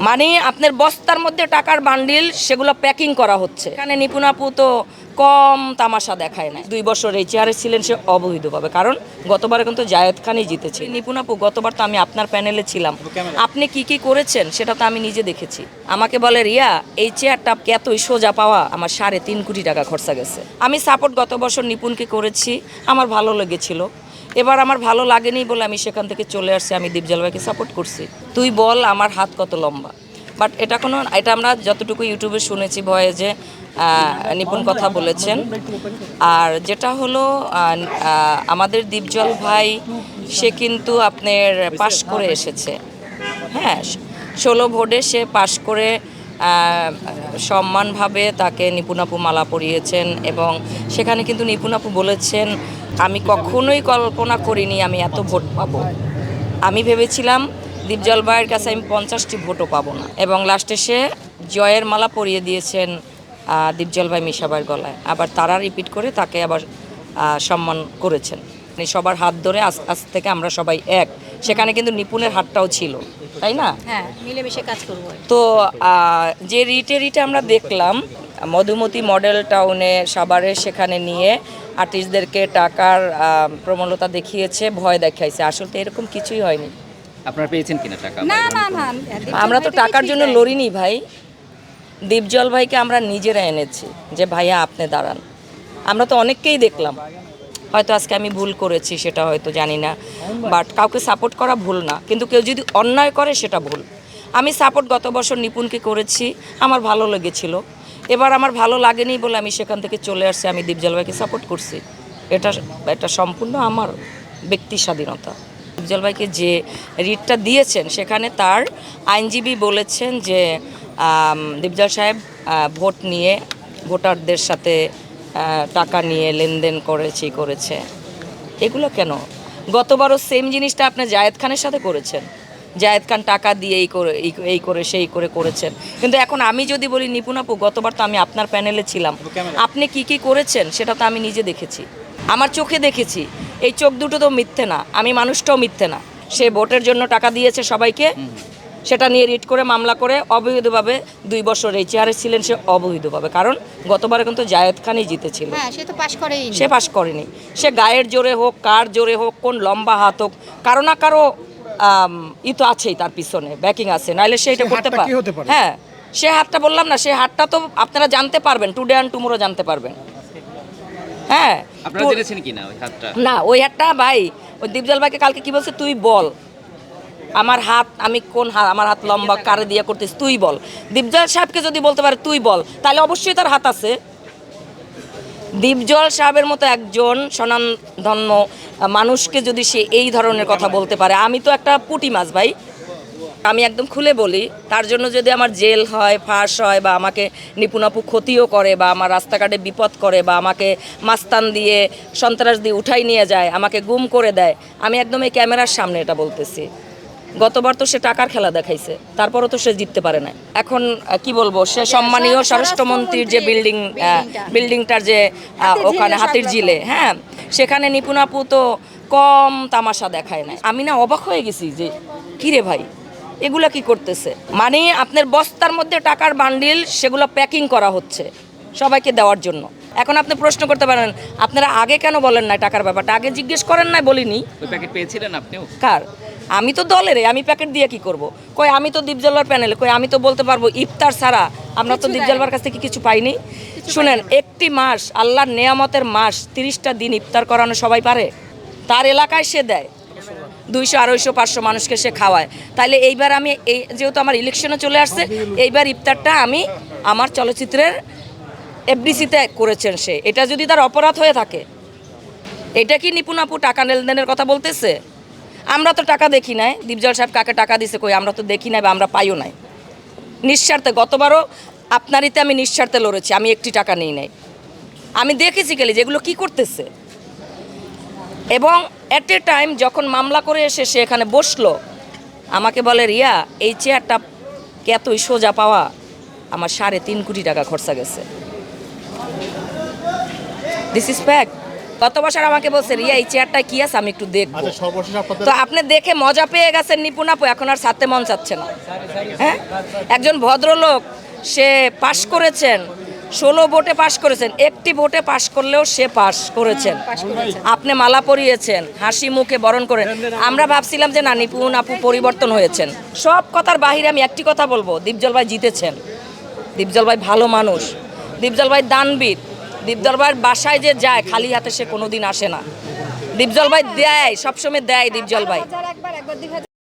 মানে আপনার বস্তার মধ্যে টাকার বান্ডিল সেগুলো প্যাকিং করা হচ্ছে। এখানে নিপুণ আপু তো কম তামাশা দেখায় না। 2 বছর এই চেয়ারে ছিলেন, সে অবৈধভাবে, কারণ গতবারে কিন্তু জায়েদ খানই জিতেছে। নিপুণ আপু, গতবার তো আমি আপনার প্যানেলে ছিলাম, আপনি কি কি করেছেন সেটা তো আমি নিজে দেখেছি। আমাকে বলে, রিয়া এই চেয়ারটা এতই সোজা পাওয়া আমার 3.5 কোটি টাকা খরচা গেছে। আমি সাপোর্ট গত বছর নিপুণকে করেছি, আমার ভালো লেগেছিল। এবার আমার ভালো লাগেনি বলে আমি সেখান থেকে চলে আসছি, আমি দীপজল ভাইকে সাপোর্ট করছি। তুই বল আমার হাত কত লম্বা, বাট এটা আমরা যতটুকু ইউটিউবে শুনেছি ভয়ে যে নিপুণ কথা বলেছেন। আর যেটা হলো আমাদের দীপজল ভাই, সে কিন্তু আপনার পাশ করে এসেছে। হ্যাঁ, 16 ভোটে সে পাশ করে সম্মানভাবে তাকে নিপুণ আপু মালা পরিয়েছেন, এবং সেখানে কিন্তু নিপুণ আপু বলেছেন, আমি কখনোই কল্পনা করিনি আমি এত ভোট পাবো। আমি ভেবেছিলাম দীপজল ভাইয়ের কাছে আমি 50টি ভোটও পাবো না, এবং লাস্টে সে জয়ের মালা পরিয়ে দিয়েছেন দীপজল ভাই মিশাবার গলায়। আবার তারা রিপিট করে তাকে আবার সম্মান করেছেন। সবার হাত ধরে আজ থেকে আমরা সবাই এক, সেখানে কিন্তু নিপুণের হাতটাও ছিল, তাই না? হ্যাঁ, মিলেমিশে কাজ করবো। তো যে রিটে আমরা দেখলাম মধুমতি মডেল টাউনে সাভারে, সেখানে নিয়ে আর্টিস্টদেরকে টাকার প্রবণতা দেখিয়েছে, ভয় দেখাইছে। আসলে তো এরকম কিছুই হয়নি। আপনারা পেয়েছেন কিনা টাকা? না না না, আমরা তো টাকার জন্য লড়িনি ভাই। দীপজল ভাইকে আমরা নিজেরা এনেছি যে ভাইয়া আপনি দাঁড়ান। আমরা তো অনেককেই দেখলাম, হয়তো আজকে আমি ভুল করেছি সেটা হয়তো জানি না, বাট কাউকে সাপোর্ট করা ভুল না, কিন্তু কেউ যদি অন্যায় করে সেটা ভুল। আমি সাপোর্ট গত বছর নিপুণকে করেছি, আমার ভালো লেগেছিল। এবার আমার ভালো লাগেনি বলে আমি সেখান থেকে চলে আসছি, আমি দীপজল ভাইকে সাপোর্ট করছি। এটা সম্পূর্ণ আমার ব্যক্তি স্বাধীনতা। দীপজল ভাইকে যে রিটটা দিয়েছেন সেখানে তার আইনজীবী বলেছেন যে দীপজল সাহেব ভোট নিয়ে ভোটারদের সাথে টাকা নিয়ে লেনদেন করেছে। এগুলো কেন? গতবারও সেম জিনিসটা আপনি জায়েদ খানের সাথে করেছেন। জায়েদ খান টাকা দিয়ে এই করে সেই করে করেছেন। কিন্তু এখন আমি যদি বলি, নিপুণ আপু গতবার তো আমি আপনার প্যানেলে ছিলাম, আপনি কি কি করেছেন সেটা তো আমি নিজে দেখেছি, আমার চোখে দেখেছি। এই চোখ দুটো তো মিথ্যে না, আমি মানুষটাও মিথ্যে না। সে ভোটের জন্য টাকা দিয়েছে সবাইকে, সেটা নিয়ে রিট করে মামলা করে অবৈধভাবে 2 বছর এই চেয়ারে ছিলেন, সে অবৈধভাবে, কারণ গতবারে কিন্তু জায়েদ খানই জিতেছিল। হ্যাঁ, সে তো পাশ করেই। সে পাশ করেনি। সে গায়ের জোরে হোক, কার জোরে হোক, কোন লম্বা হাত হোক, কারো না কারো তো আছেই, তার পিছনে ব্যাকিং আছে, নাইলে সে এটা করতে পারে। হ্যাঁ, সে হাতটা বললাম না, সে হাতটা তো আপনারা জানতে পারবেন, টুডে অ্যান্ড টুমোরো জানতে পারবেন। হ্যাঁ, আপনারা জেনেছেন কিনা ওই হাতটা? না, ওই হাতটা ভাই, ওই দীপজল ভাইকে কালকে কি বলছে, তুই বল আমার হাত, আমি কোন হাত, আমার হাত লম্বা কারে দিয়ে করতেছি, তুই বল। দীপজল সাহেবকে যদি বলতে পারে তুই বল, তাহলে অবশ্যই তার হাত আছে। দীপজল সাহেবের মতো একজন স্বনামধন্য মানুষকে যদি সে এই ধরনের কথা বলতে পারে, আমি তো একটা পুঁটি মাছ ভাই, আমি একদম খুলে বলি। তার জন্য যদি আমার জেল হয়, ফাঁস হয়, বা আমাকে নিপুণ আপু ক্ষতিও করে, বা আমার রাস্তাঘাটে বিপদ করে, বা আমাকে মাস্তান দিয়ে সন্ত্রাস দিয়ে উঠাই নিয়ে যায়, আমাকে গুম করে দেয়, আমি একদম এই ক্যামেরার সামনে এটা বলতেছি। গতবার তো সে টাকার খেলা দেখাইছে, তারপরও তো সে জিততে পারে না। এখন কি বলবো, সে সম্মানীয় স্বরাষ্ট্রমন্ত্রীর যে বিল্ডিংটার যে ওখানে হাতির ঝিলে, হ্যাঁ, সেখানে নিপুণ আপু তো কম তামাশা দেখায় না। আমি না অবাক হয়ে গেছি যে কিরে ভাই, এগুলা কি করতেছে। মানে আপনার বস্তার মধ্যে টাকার বান্ডিল সেগুলো প্যাকিং করা হচ্ছে সবাইকে দেওয়ার জন্য। এখন আপনি প্রশ্ন করতে পারেন, আপনারা আগে কেন বলেন না টাকার ব্যাপারটা, আগে জিজ্ঞেস করেন না? বলিনি। ওই প্যাকেট পেয়েছিলেন আপনিও? কার? আমি তো দলের, আমি প্যাকেট দিয়ে কি করব? কই আমি তো দীপজলার প্যানেলে, কই আমি তো বলতে পারবো ইফতার ছাড়া আমরা তো দীপজলবার কাছ থেকে কিছু পাইনি। শুনেন, একটি মাস আল্লাহর নেয়ামতের মাস, 30টা দিন ইফতার করানো সবাই পারে? তার এলাকায় সে দেয় 200, 250, 500 মানুষকে সে খাওয়ায়। তাহলে এইবার আমি যেহেতু আমার ইলেকশনে চলে আসছে, এইবার ইফতারটা আমি আমার চলচ্চিত্রের এফডিসিতে করেছেন সে। এটা যদি তার অপরাধ হয়ে থাকে, এটা কি নিপুণ আপু টাকা লেনদেনের কথা বলতেছে? আমরা তো টাকা দেখি নাই, দীপজল সাহেব কাকে টাকা দিছে কই, আমরা তো দেখি নাই, বা আমরা পাইও নাই। নিঃস্বার্থে গতবারও আপনারিতে আমি নিঃস্বার্থে লড়েছি, আমি একটি টাকা নেই নাই। আমি দেখেছি গেলি যেগুলো কি করতেছে। এবং অ্যাট এ টাইম যখন মামলা করে এসে সে এখানে বসলো, আমাকে বলে, রিয়া এই চেয়ারটা এতই সোজা পাওয়া আমার 3.5 কোটি টাকা খরচা গেছে। This is fact. গত বছর আমাকে বলছে রিয়া এই চেয়ারটা কি আছে আমি একটু দেখবো। আচ্ছা সর্বশেষ আপনাদের তো আপনি দেখে মজা পেয়ে গেছেন নিপুণ আপু, এখন আর ছাড়তে মন চাচ্ছে না। হ্যাঁ, একজন ভদ্রলোক, সে পাশ করেছেন 16 ভোটে পাশ করেছেন, একটি ভোটে পাশ করলেও সে পাশ করেছেন। আপনি মালা পরিয়েছেন, হাসি মুখে বরণ করেন। আমরা ভাবছিলাম যে না, নিপুণ আপু পরিবর্তন হয়েছেন। সব কথার বাহিরে আমি একটি কথা বলবো, দীপজল ভাই জিতেছেন। দীপজল ভাই ভালো মানুষ, দীপজল ভাই দানবীর। দীপজল ভাইয়ের বাসায় যে যায় খালি হাতে সে কোনোদিন আসে না। দীপজল ভাই দেয়, সবসময় দেয় দীপজল ভাই। একবার 2000